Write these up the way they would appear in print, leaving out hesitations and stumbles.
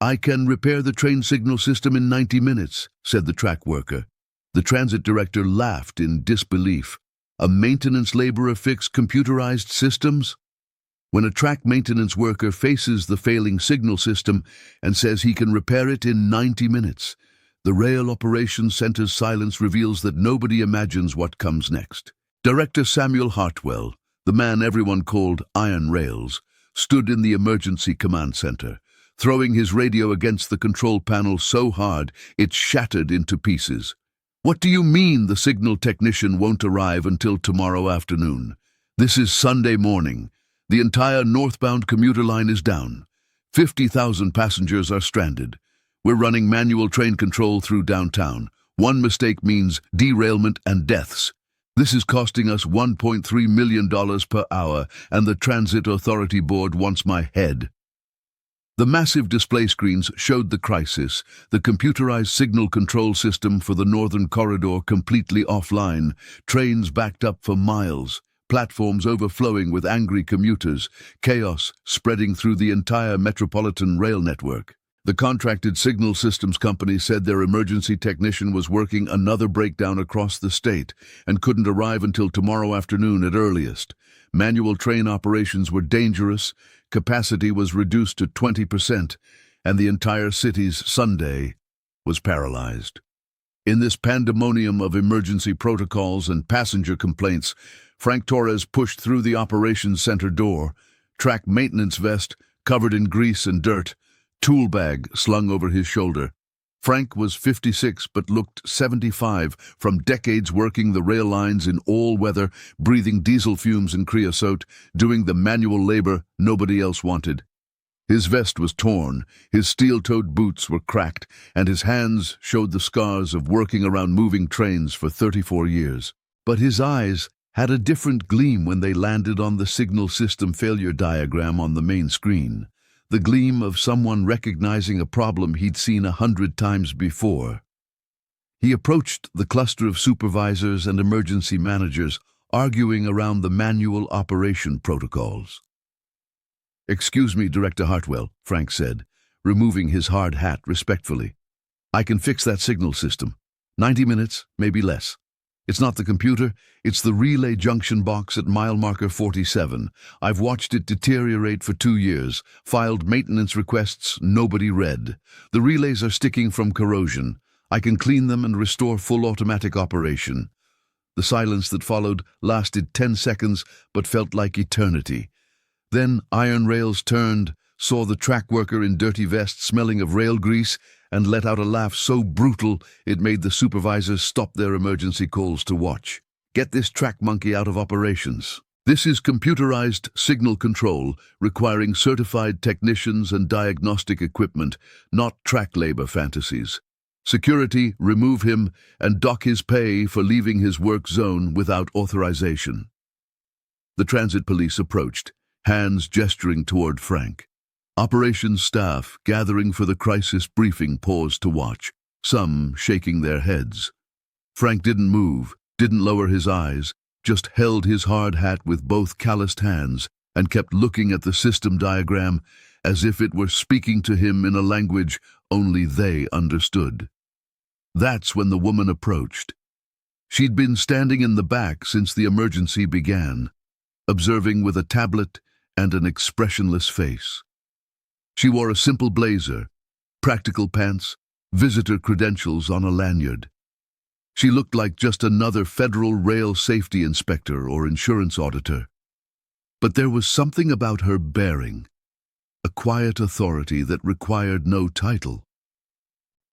"I can repair the train signal system in 90 minutes, said the track worker. The transit director laughed in disbelief. A maintenance laborer fix computerized systems? When a track maintenance worker faces the failing signal system and says he can repair it in 90 minutes, the Rail Operations Center's silence reveals that nobody imagines what comes next. Director Samuel Hartwell, the man everyone called Iron Rails, stood in the emergency command center, throwing his radio against the control panel so hard it shattered into pieces. "What do you mean the signal technician won't arrive until tomorrow afternoon? This is Sunday morning. The entire northbound commuter line is down. 50,000 passengers are stranded. We're running manual train control through downtown. One mistake means derailment and deaths. This is costing us $1.3 million per hour, and the Transit Authority Board wants my head." The massive display screens showed the crisis, the computerized signal control system for the Northern Corridor completely offline, trains backed up for miles, platforms overflowing with angry commuters, chaos spreading through the entire metropolitan rail network. The contracted signal systems company said their emergency technician was working another breakdown across the state and couldn't arrive until tomorrow afternoon at earliest. Manual train operations were dangerous, capacity was reduced to 20%, and the entire city's Sunday was paralyzed. In this pandemonium of emergency protocols and passenger complaints, Frank Torres pushed through the operations center door, track maintenance vest covered in grease and dirt, tool bag slung over his shoulder. Frank was 56 but looked 75 from decades working the rail lines in all weather, breathing diesel fumes and creosote, doing the manual labor nobody else wanted. His vest was torn, his steel-toed boots were cracked, and his hands showed the scars of working around moving trains for 34 years. But his eyes had a different gleam when they landed on the signal system failure diagram on the main screen. The gleam of someone recognizing a problem he'd seen 100 times before. He approached the cluster of supervisors and emergency managers, arguing around the manual operation protocols. "Excuse me, Director Hartwell," Frank said, removing his hard hat respectfully. "I can fix that signal system. 90 minutes, maybe less. It's not the computer, it's the relay junction box at mile marker 47. I've watched it deteriorate for 2 years, filed maintenance requests nobody read. The relays are sticking from corrosion. I can clean them and restore full automatic operation." The silence that followed lasted 10 seconds but felt like eternity. Then Iron Rails turned, saw the track worker in dirty vest smelling of rail grease, and let out a laugh so brutal it made the supervisors stop their emergency calls to watch. "Get this track monkey out of operations. This is computerized signal control, requiring certified technicians and diagnostic equipment, not track labor fantasies. Security, remove him and dock his pay for leaving his work zone without authorization." The transit police approached, hands gesturing toward Frank. Operations staff, gathering for the crisis briefing, paused to watch, some shaking their heads. Frank didn't move, didn't lower his eyes, just held his hard hat with both calloused hands and kept looking at the system diagram as if it were speaking to him in a language only they understood. That's when the woman approached. She'd been standing in the back since the emergency began, observing with a tablet and an expressionless face. She wore a simple blazer, practical pants, visitor credentials on a lanyard. She looked like just another federal rail safety inspector or insurance auditor. But there was something about her bearing, a quiet authority that required no title.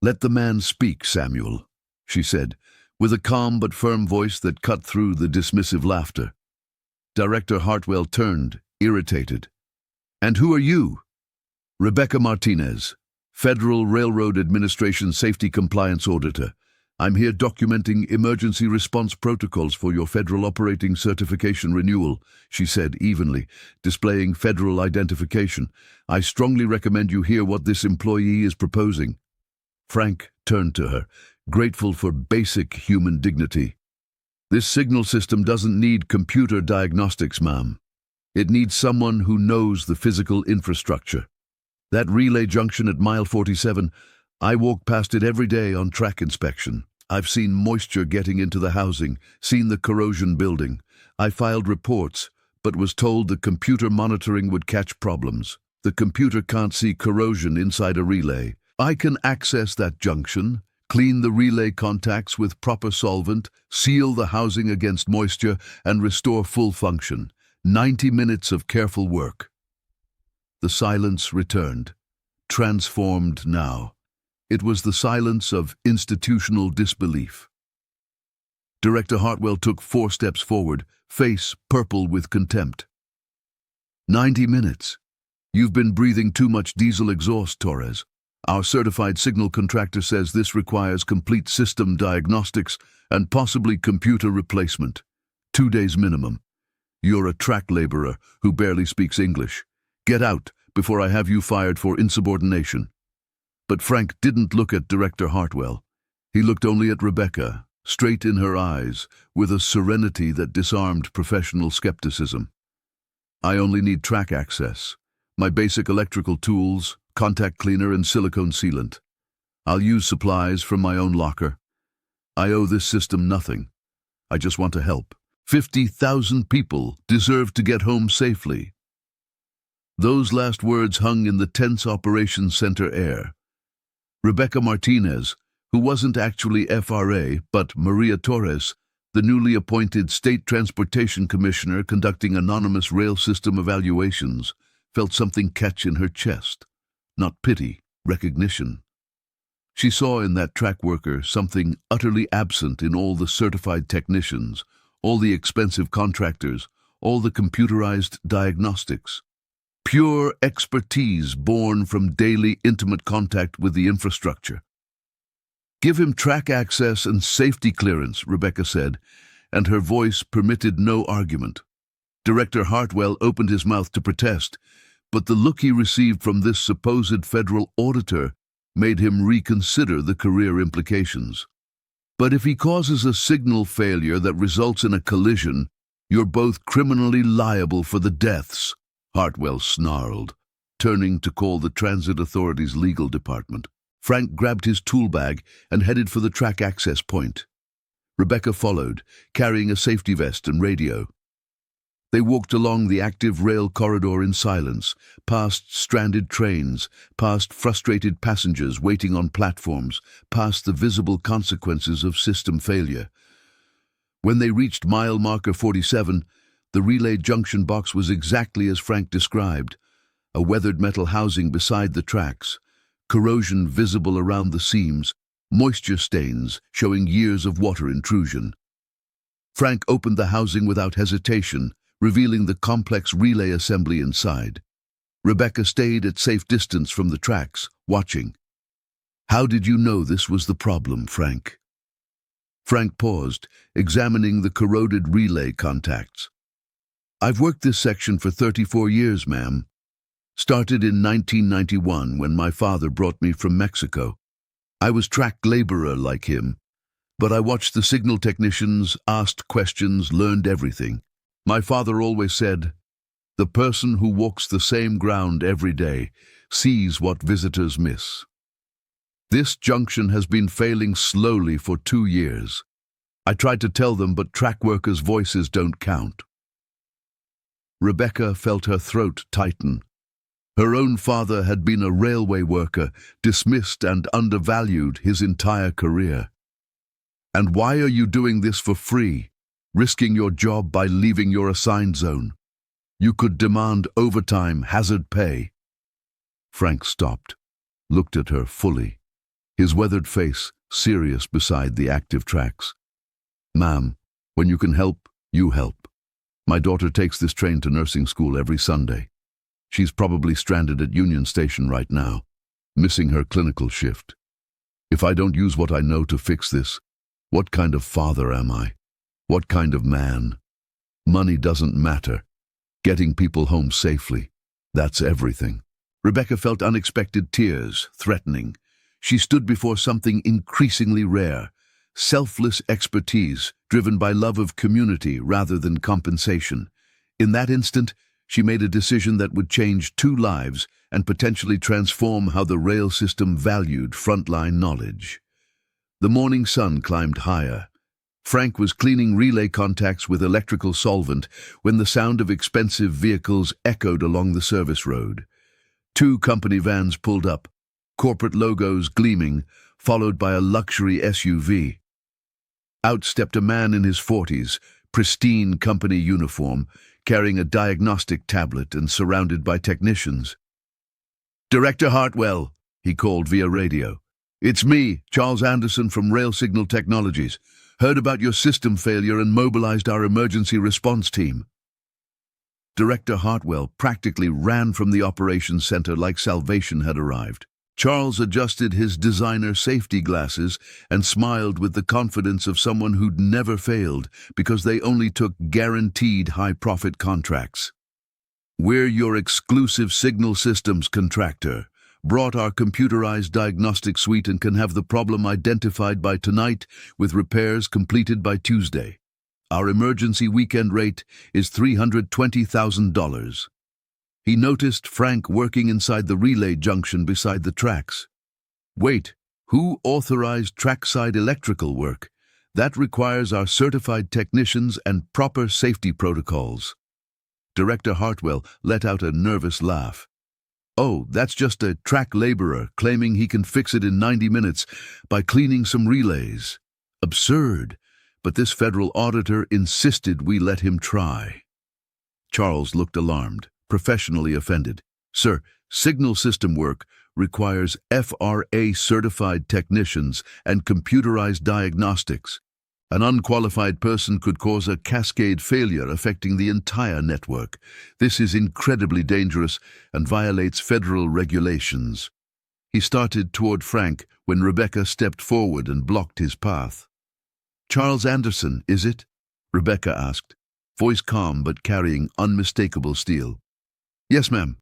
"Let the man speak, Samuel," she said, with a calm but firm voice that cut through the dismissive laughter. Director Hartwell turned, irritated. "And who are you?" "Rebecca Martinez, Federal Railroad Administration Safety Compliance Auditor. I'm here documenting emergency response protocols for your federal operating certification renewal," she said evenly, displaying federal identification. "I strongly recommend you hear what this employee is proposing." Frank turned to her, grateful for basic human dignity. "This signal system doesn't need computer diagnostics, ma'am. It needs someone who knows the physical infrastructure. That relay junction at mile 47, I walk past it every day on track inspection. I've seen moisture getting into the housing, seen the corrosion building. I filed reports, but was told the computer monitoring would catch problems. The computer can't see corrosion inside a relay. I can access that junction, clean the relay contacts with proper solvent, seal the housing against moisture, and restore full function. 90 minutes of careful work. The silence returned, transformed now. It was the silence of institutional disbelief. Director Hartwell took 4 steps forward, face purple with contempt. 90 minutes. You've been breathing too much diesel exhaust, Torres. Our certified signal contractor says this requires complete system diagnostics and possibly computer replacement. 2 days minimum. You're a track laborer who barely speaks English. Get out before I have you fired for insubordination. But Frank didn't look at Director Hartwell. He looked only at Rebecca, straight in her eyes, with a serenity that disarmed professional skepticism. I only need track access, my basic electrical tools, contact cleaner and silicone sealant. I'll use supplies from my own locker. I owe this system nothing. I just want to help. 50,000 people deserve to get home safely. Those last words hung in the tense operations center air. Rebecca Martinez, who wasn't actually FRA, but Maria Torres, the newly appointed State Transportation Commissioner conducting anonymous rail system evaluations, felt something catch in her chest. Not pity, recognition. She saw in that track worker something utterly absent in all the certified technicians, all the expensive contractors, all the computerized diagnostics. Pure expertise born from daily intimate contact with the infrastructure. Give him track access and safety clearance, Rebecca said, and her voice permitted no argument. Director Hartwell opened his mouth to protest, but the look he received from this supposed federal auditor made him reconsider the career implications. But if he causes a signal failure that results in a collision, you're both criminally liable for the deaths, Hartwell snarled, turning to call the Transit Authority's legal department. Frank grabbed his tool bag and headed for the track access point. Rebecca followed, carrying a safety vest and radio. They walked along the active rail corridor in silence, past stranded trains, past frustrated passengers waiting on platforms, past the visible consequences of system failure. When they reached mile marker 47, the relay junction box was exactly as Frank described, a weathered metal housing beside the tracks, corrosion visible around the seams, moisture stains showing years of water intrusion. Frank opened the housing without hesitation, revealing the complex relay assembly inside. Rebecca stayed at safe distance from the tracks, watching. How did you know this was the problem, Frank? Frank paused, examining the corroded relay contacts. I've worked this section for 34 years, ma'am. Started in 1991 when my father brought me from Mexico. I was track laborer like him, but I watched the signal technicians, asked questions, learned everything. My father always said, the person who walks the same ground every day sees what visitors miss. This junction has been failing slowly for 2 years. I tried to tell them, but track workers' voices don't count. Rebecca felt her throat tighten. Her own father had been a railway worker, dismissed and undervalued his entire career. And why are you doing this for free, risking your job by leaving your assigned zone? You could demand overtime, hazard pay. Frank stopped, looked at her fully, his weathered face serious beside the active tracks. Ma'am, when you can help, you help. My daughter takes this train to nursing school every Sunday. She's probably stranded at Union Station right now, missing her clinical shift. If I don't use what I know to fix this, what kind of father am I? What kind of man? Money doesn't matter. Getting people home safely, that's everything. Rebecca felt unexpected tears, threatening. She stood before something increasingly rare, selfless expertise driven by love of community rather than compensation. In that instant, She made a decision that would change 2 lives and potentially transform how the rail system valued frontline knowledge. The morning sun climbed higher. Frank was cleaning relay contacts with electrical solvent when the sound of expensive vehicles echoed along the service road. 2 company vans pulled up, corporate logos gleaming, followed by a luxury SUV. Out stepped a man in his 40s, pristine company uniform, carrying a diagnostic tablet and surrounded by technicians. "Director Hartwell," he called via radio. "It's me, Charles Anderson from Rail Signal Technologies. Heard about your system failure and mobilized our emergency response team." Director Hartwell practically ran from the operations center like salvation had arrived. Charles adjusted his designer safety glasses and smiled with the confidence of someone who'd never failed because they only took guaranteed high-profit contracts. "We're your exclusive signal systems contractor. Brought our computerized diagnostic suite and can have the problem identified by tonight with repairs completed by Tuesday. Our emergency weekend rate is $320,000. He noticed Frank working inside the relay junction beside the tracks. "Wait, who authorized trackside electrical work? That requires our certified technicians and proper safety protocols." Director Hartwell let out a nervous laugh. "Oh, that's just a track laborer claiming he can fix it in 90 minutes by cleaning some relays. Absurd, but this federal auditor insisted we let him try." Charles looked alarmed, professionally offended. "Sir, signal system work requires FRA-certified technicians and computerized diagnostics. An unqualified person could cause a cascade failure affecting the entire network. This is incredibly dangerous and violates federal regulations." He started toward Frank when Rebecca stepped forward and blocked his path. "Charles Anderson, is it?" Rebecca asked, voice calm but carrying unmistakable steel. "Yes, ma'am.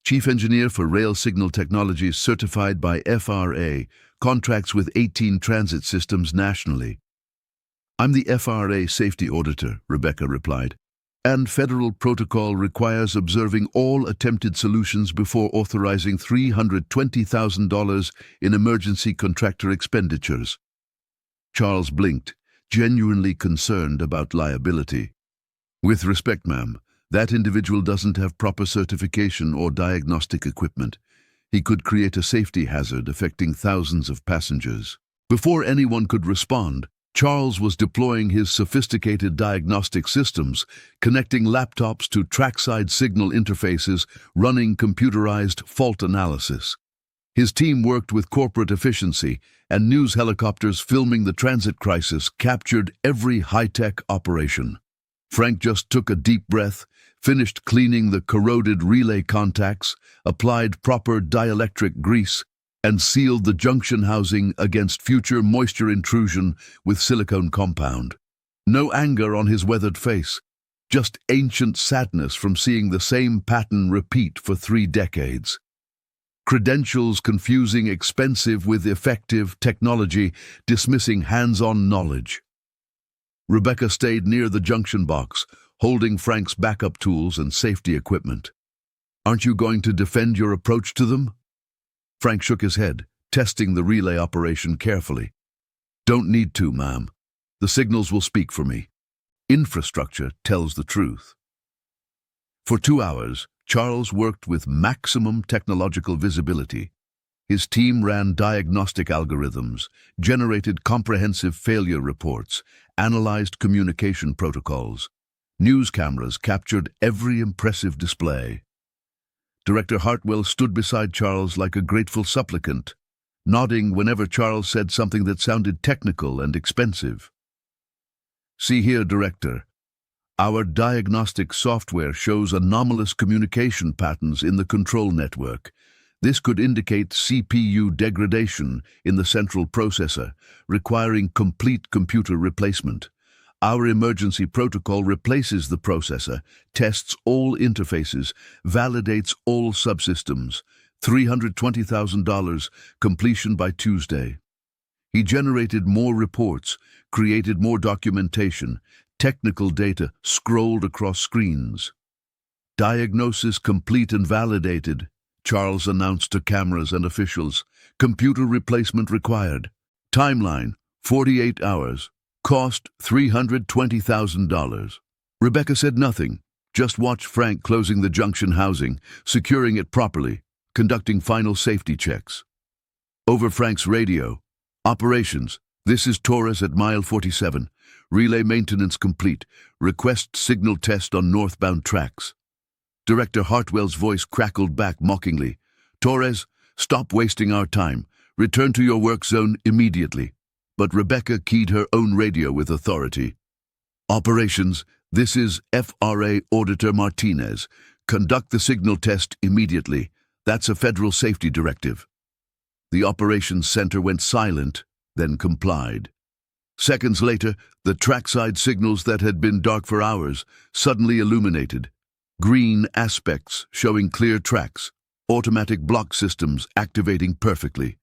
Chief Engineer for Rail Signal Technologies, certified by FRA, contracts with 18 transit systems nationally." "I'm the FRA Safety Auditor," Rebecca replied, "and federal protocol requires observing all attempted solutions before authorizing $320,000 in emergency contractor expenditures." Charles blinked, genuinely concerned about liability. "With respect, ma'am, that individual doesn't have proper certification or diagnostic equipment. He could create a safety hazard affecting thousands of passengers." Before anyone could respond, Charles was deploying his sophisticated diagnostic systems, connecting laptops to trackside signal interfaces, running computerized fault analysis. His team worked with corporate efficiency, and news helicopters filming the transit crisis captured every high-tech operation. Frank just took a deep breath, finished cleaning the corroded relay contacts, applied proper dielectric grease, and sealed the junction housing against future moisture intrusion with silicone compound. No anger on his weathered face, just ancient sadness from seeing the same pattern repeat for 3 decades. Credentials confusing expensive with effective technology, dismissing hands-on knowledge. Rebecca stayed near the junction box, holding Frank's backup tools and safety equipment. "Aren't you going to defend your approach to them?" Frank shook his head, testing the relay operation carefully. "Don't need to, ma'am. The signals will speak for me. Infrastructure tells the truth." For 2 hours, Charles worked with maximum technological visibility. His team ran diagnostic algorithms, generated comprehensive failure reports, analyzed communication protocols. News cameras captured every impressive display. Director Hartwell stood beside Charles like a grateful supplicant, nodding whenever Charles said something that sounded technical and expensive. "See here, Director. Our diagnostic software shows anomalous communication patterns in the control network. This could indicate CPU degradation in the central processor, requiring complete computer replacement. Our emergency protocol replaces the processor, tests all interfaces, validates all subsystems. $320,000, completion by Tuesday." He generated more reports, created more documentation, technical data scrolled across screens. Diagnosis complete and validated, Charles announced to cameras and officials. Computer replacement required. Timeline, 48 hours. Cost $320,000. Rebecca said nothing, just watched Frank closing the junction housing, securing it properly, conducting final safety checks. Over Frank's radio, operations, this is Torres at mile 47. Relay maintenance complete. Request signal test on northbound tracks. Director Hartwell's voice crackled back mockingly. Torres, stop wasting our time. Return to your work zone immediately. But Rebecca keyed her own radio with authority. Operations, this is FRA Auditor Martinez. Conduct the signal test immediately. That's a federal safety directive. The operations center went silent, then complied. Seconds later, the trackside signals that had been dark for hours suddenly illuminated. Green aspects showing clear tracks, automatic block systems activating perfectly.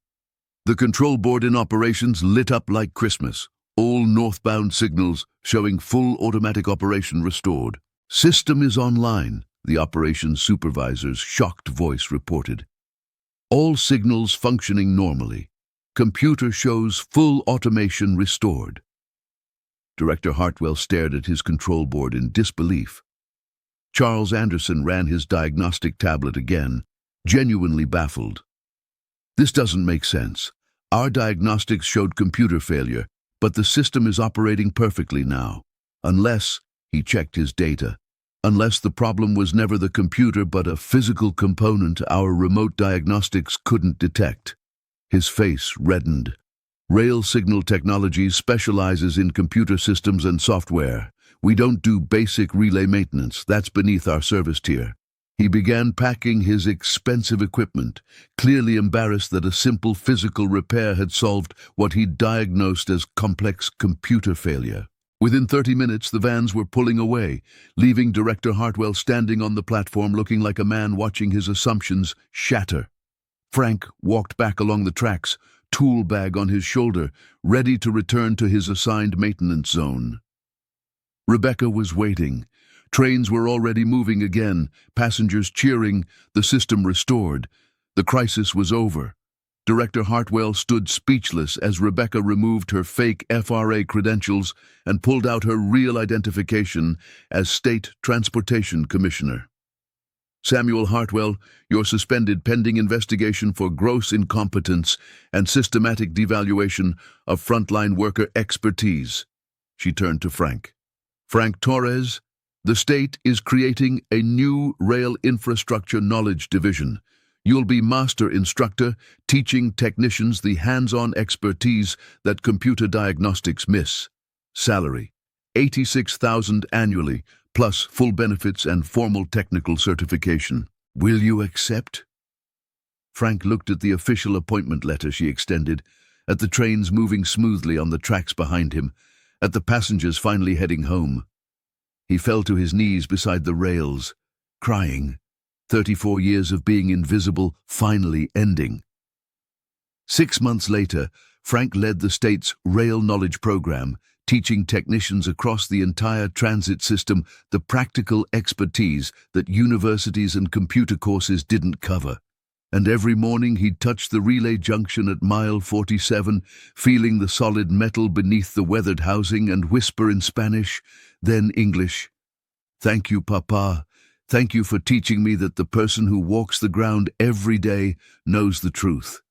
The control board in operations lit up like Christmas, all northbound signals showing full automatic operation restored. System is online, the operations supervisor's shocked voice reported. All signals functioning normally. Computer shows full automation restored. Director Hartwell stared at his control board in disbelief. Charles Anderson ran his diagnostic tablet again, genuinely baffled. This doesn't make sense. Our diagnostics showed computer failure, but the system is operating perfectly now. Unless, he checked his data, unless the problem was never the computer but a physical component our remote diagnostics couldn't detect. His face reddened. Rail Signal Technologies specializes in computer systems and software. We don't do basic relay maintenance. That's beneath our service tier. He began packing his expensive equipment, clearly embarrassed that a simple physical repair had solved what he'd diagnosed as complex computer failure. Within 30 minutes, the vans were pulling away, leaving Director Hartwell standing on the platform looking like a man watching his assumptions shatter. Frank walked back along the tracks, tool bag on his shoulder, ready to return to his assigned maintenance zone. Rebecca was waiting. Trains were already moving again, passengers cheering, the system restored. The crisis was over. Director Hartwell stood speechless as Rebecca removed her fake FRA credentials and pulled out her real identification as State Transportation Commissioner. Samuel Hartwell, you're suspended pending investigation for gross incompetence and systematic devaluation of frontline worker expertise. She turned to Frank. Frank Torres, the state is creating a new rail infrastructure knowledge division. You'll be master instructor, teaching technicians the hands-on expertise that computer diagnostics miss. Salary, $86,000 annually, plus full benefits and formal technical certification. Will you accept? Frank looked at the official appointment letter she extended, at the trains moving smoothly on the tracks behind him, at the passengers finally heading home. He fell to his knees beside the rails, crying. 34 years of being invisible finally ending. 6 months later, Frank led the state's rail knowledge program, teaching technicians across the entire transit system the practical expertise that universities and computer courses didn't cover. And every morning he'd touch the relay junction at mile 47, feeling the solid metal beneath the weathered housing and whisper in Spanish, then English, "Thank you, Papa. Thank you for teaching me that the person who walks the ground every day knows the truth."